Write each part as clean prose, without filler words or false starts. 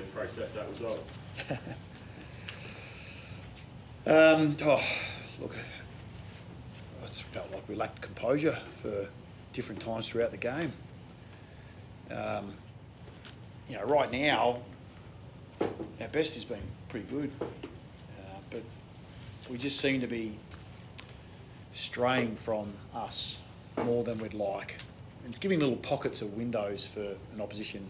process that result? Look, I just felt like we lacked composure for different times throughout the game. Right now, our best has been pretty good, but we just seem to be straying from us more than we'd like. And it's giving little pockets of windows for an opposition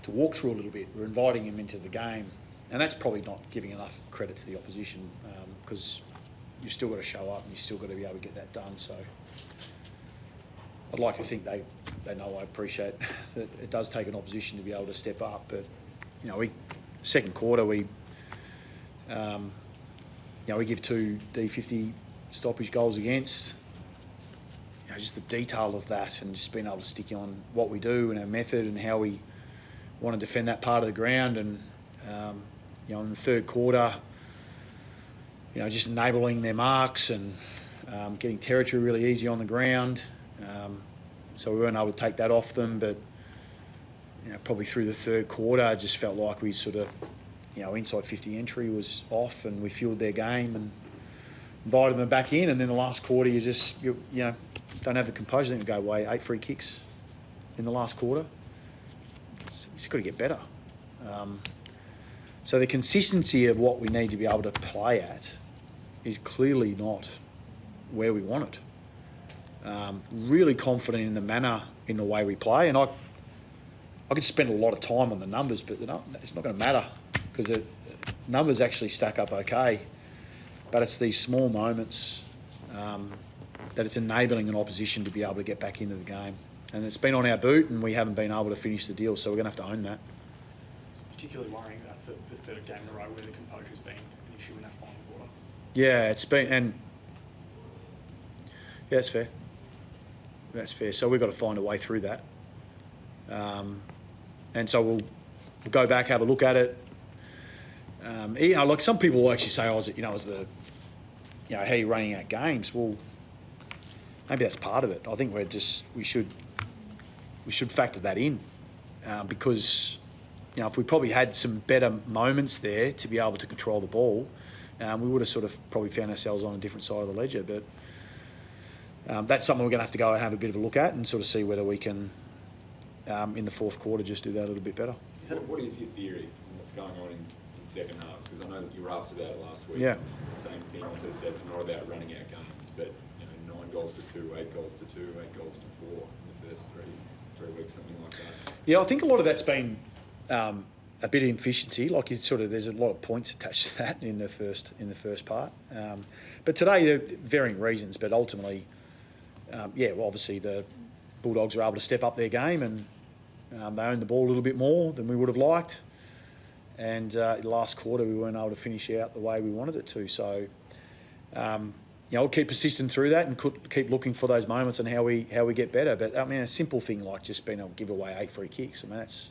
to walk through a little bit. We're inviting them into the game, and that's probably not giving enough credit to the opposition, because you've still got to show up and you've still got to be able to get that done. So I'd like to think they know I appreciate that it does take an opposition to be able to step up. But second quarter we give 2 D50 stoppage goals against. Just the detail of that, and just being able to stick on what we do and our method and how we want to defend that part of the ground. And in the third quarter, just enabling their marks and getting territory really easy on the ground. So we weren't able to take that off them, but probably through the third quarter, I just felt like we sort of, inside 50 entry was off, and we fueled their game and invited them back in. And then the last quarter, you don't have the composure. Then you go away 8 free kicks in the last quarter. It's just got to get better. So the consistency of what we need to be able to play at is clearly not where we want it. Really confident in the manner, in the way we play, and I could spend a lot of time on the numbers, but it's not going to matter, because the numbers actually stack up okay. But it's these small moments that it's enabling an opposition to be able to get back into the game, and it's been on our boot, and we haven't been able to finish the deal. So we're going to have to own that. It's particularly worrying that's the third game in a row where the composure's been an issue in that final quarter. Yeah, it's been, and yeah, that's fair. That's fair. So we've got to find a way through that. And so we'll go back, have a look at it. Like some people will actually say, how you're running out games. Well, maybe that's part of it. I think we should factor that in, because if we probably had some better moments there to be able to control the ball, we would have sort of probably found ourselves on a different side of the ledger. But that's something we're going to have to go and have a bit of a look at and sort of see whether we can, in the fourth quarter, just do that a little bit better. What is your theory on what's going on in second halves? Because I know that you were asked about it last week. Yeah. It's the same thing. You sort of said it's not about running out games, but 9 goals to 2, 8 goals to 2, 8 goals to 4 in the first three weeks, something like that. Yeah, I think a lot of that's been a bit of efficiency. Like there's a lot of points attached to that in the first part. But today, there are varying reasons. But ultimately, obviously the Bulldogs were able to step up their game, and they owned the ball a little bit more than we would have liked. And last quarter, we weren't able to finish out the way we wanted it to. So, we'll keep persisting through that and keep looking for those moments and how we get better. But a simple thing like just being able to give away 8 free kicks, that's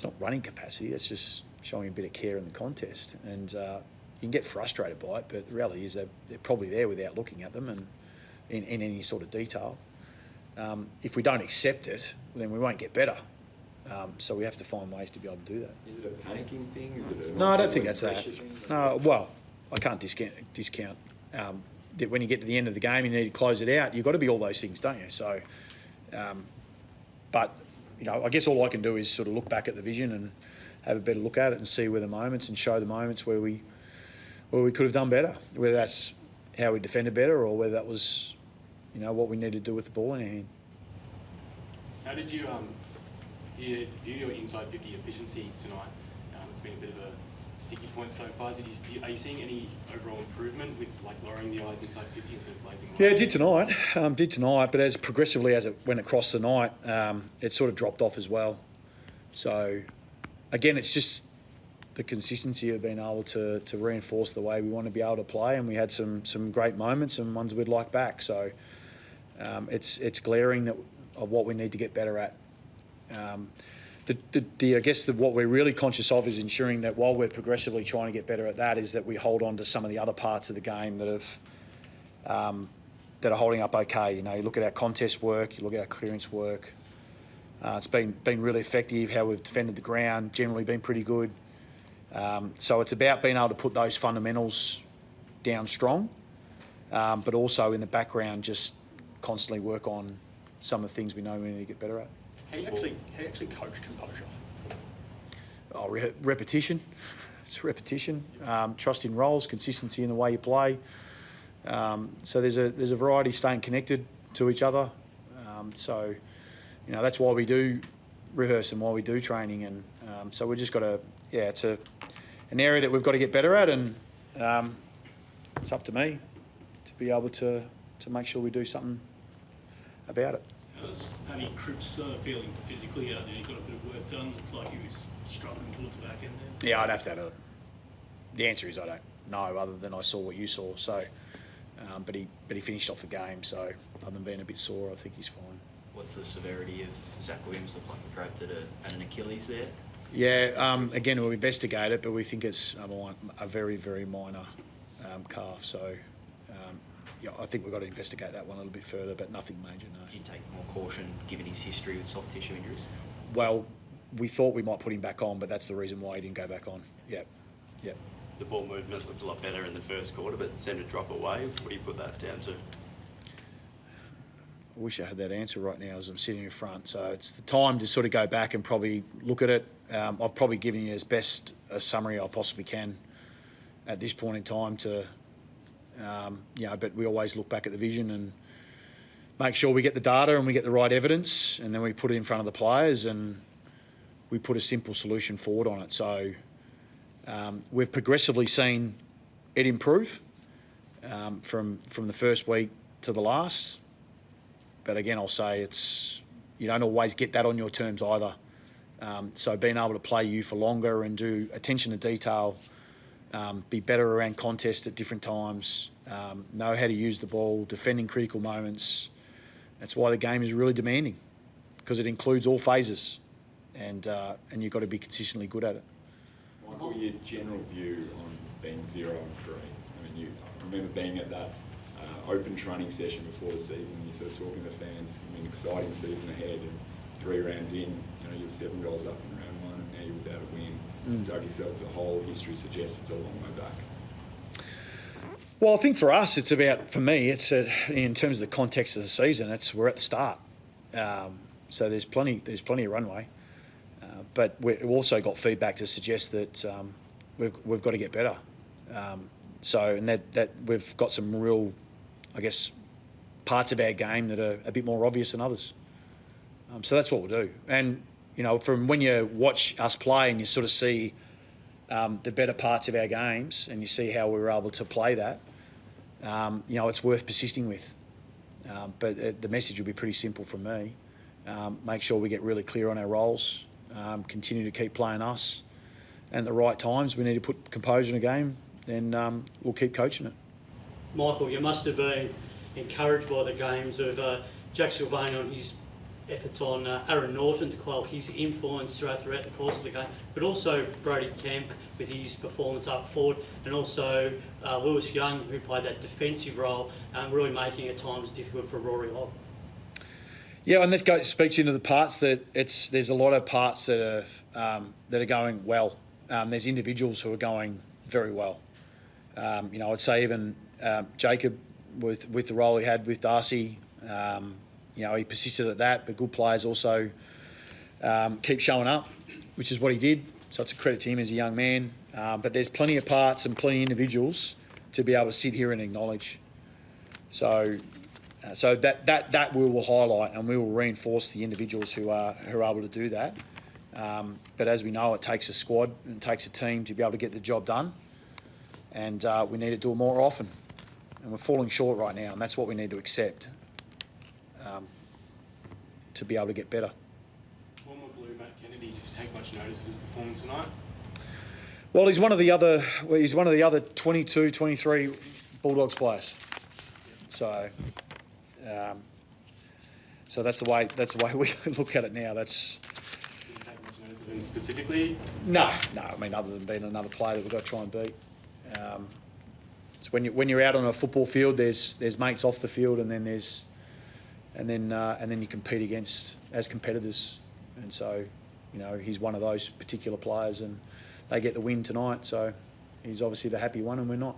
not running capacity. That's just showing a bit of care in the contest. And you can get frustrated by it, but the reality is they're probably there without looking at them and in any sort of detail. If we don't accept it, then we won't get better. So we have to find ways to be able to do that. Is it a panicking thing? Is it No, I don't think that's that. No, well, I can't discount that when you get to the end of the game, you need to close it out. You've got to be all those things, don't you? So, but I guess all I can do is sort of look back at the vision and have a better look at it and see where the moments and show the moments where we could have done better. Whether that's how we defended better or whether that was, what we needed to do with the ball in our hand. How did you view your inside 50 efficiency tonight? It's been a bit of a sticky point so far. Are you seeing any overall improvement with lowering the eyes inside 50 instead of blazing? Yeah, it did tonight. But as progressively as it went across the night, it sort of dropped off as well. So again, it's just the consistency of being able to reinforce the way we want to be able to play, and we had some great moments and ones we'd like back. So it's glaring of what we need to get better at. I guess what we're really conscious of is ensuring that while we're progressively trying to get better at that, is that we hold on to some of the other parts of the game that are holding up okay. You look at our contest work, you look at our clearance work, It's been really effective, how we've defended the ground, generally been pretty good. So it's about being able to put those fundamentals down strong, but also in the background just constantly work on some of the things we know we need to get better at. How do you actually coach composure? Repetition. It's repetition. Trust in roles, consistency in the way you play. So there's a variety, staying connected to each other. So, that's why we do rehearse and why we do training. And so we've just got to, it's an area that we've got to get better at, and it's up to me to be able to make sure we do something about it. How's Paddy Cripps feeling physically out there? He got a bit of work done. Looks like he was struggling towards the back end there. Yeah, I'd have to have the answer is I don't know, other than I saw what you saw. So, but he finished off the game. So, other than being a bit sore, I think he's fine. What's the severity of Zach Williams? Looked like he grabbed at an Achilles there. Yeah, again, we'll investigate it, but we think it's a very, very minor calf. So, I think we've got to investigate that one a little bit further, but nothing major, no. Did you take more caution given his history with soft tissue injuries? Well, we thought we might put him back on, but that's the reason why he didn't go back on. Yeah. The ball movement looked a lot better in the first quarter, but seemed to drop away. What do you put that down to? I wish I had that answer right now as I'm sitting in front. So it's the time to sort of go back and probably look at it. I've probably given you as best a summary I possibly can at this point in time but we always look back at the vision and make sure we get the data and we get the right evidence, and then we put it in front of the players and we put a simple solution forward on it. So we've progressively seen it improve from the first week to the last. But again, I'll say you don't always get that on your terms either. So being able to play you for longer and do attention to detail, be better around contest at different times, know how to use the ball, defending critical moments. That's why the game is really demanding, because it includes all phases, and you've got to be consistently good at it. Michael, your general view on being 0-3? I mean, I remember being at that open training session before the season, and you're sort of talking to the fans, it's going to be an exciting season ahead, and 3 rounds in, you were 7 goals up in round 1, and now you're without a win. Dug yourself as a whole. History suggests it's a long way back. Well, I think for us, for me, in terms of the context of the season, we're at the start. So there's plenty of runway. But we've also got feedback to suggest that we've got to get better. And that we've got some real, I guess, parts of our game that are a bit more obvious than others. So that's what we'll do. And, from when you watch us play and you sort of see the better parts of our games and you see how we were able to play that, it's worth persisting with. But the message will be pretty simple from me. Make sure we get really clear on our roles, continue to keep playing us, and at the right times we need to put composure in a game, then we'll keep coaching it. Michael, you must have been encouraged by the games of Jack Sylvain on his efforts on Aaron Norton to quell his influence throughout the course of the game, but also Brody Kemp with his performance up forward, and also Lewis Young, who played that defensive role, really making it at times difficult for Rory Hogg. Yeah, and that speaks into the parts that there's a lot of parts that are going well. There's individuals who are going very well. I'd say even Jacob with the role he had with Darcy. He persisted at that, but good players also keep showing up, which is what he did. So it's a credit to him as a young man. But there's plenty of parts and plenty of individuals to be able to sit here and acknowledge. So that we will highlight, and we will reinforce the individuals who are able to do that. But as we know, it takes a squad and it takes a team to be able to get the job done. And we need to do it more often. And we're falling short right now, and that's what we need to accept. To be able to get better. Former Blue Matt Kennedy, did you take much notice of his performance tonight? Well, he's one of the other 22, 23 Bulldogs players. So that's the way we look at it now. Did you take much notice of him specifically? No. I mean, other than being another player that we've got to try and beat. It's when you're out on a football field, there's mates off the field, and then you compete as competitors. And so, you know, he's one of those particular players, and they get the win tonight. So he's obviously the happy one, and we're not.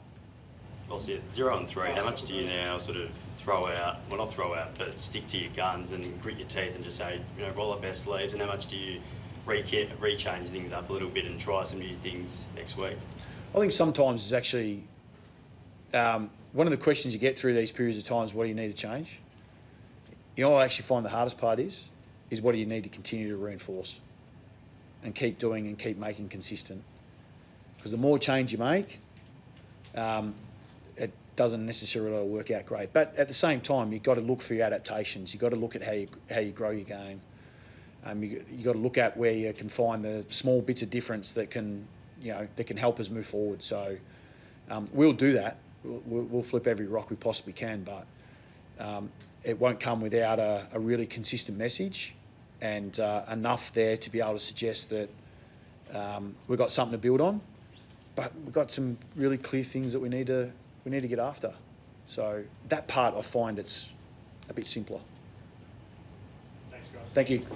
Obviously, at 0-3, how much do you now sort of throw out, well not throw out, but stick to your guns and grit your teeth and just say, you know, roll up our sleeves, and how much do you rechange things up a little bit and try some new things next week? I think sometimes it's actually one of the questions you get through these periods of times, what do you need to change? You know what I actually find the hardest part is what do you need to continue to reinforce and keep doing and keep making consistent. Because the more change you make, it doesn't necessarily work out great. But at the same time, you've got to look for your adaptations. You've got to look at how you grow your game. You've got to look at where you can find the small bits of difference that can help us move forward. So we'll do that. We'll flip every rock we possibly can, but it won't come without a really consistent message and enough there to be able to suggest that we've got something to build on, but we've got some really clear things that we need to get after. So that part I find it's a bit simpler. Thanks, guys. Thank you.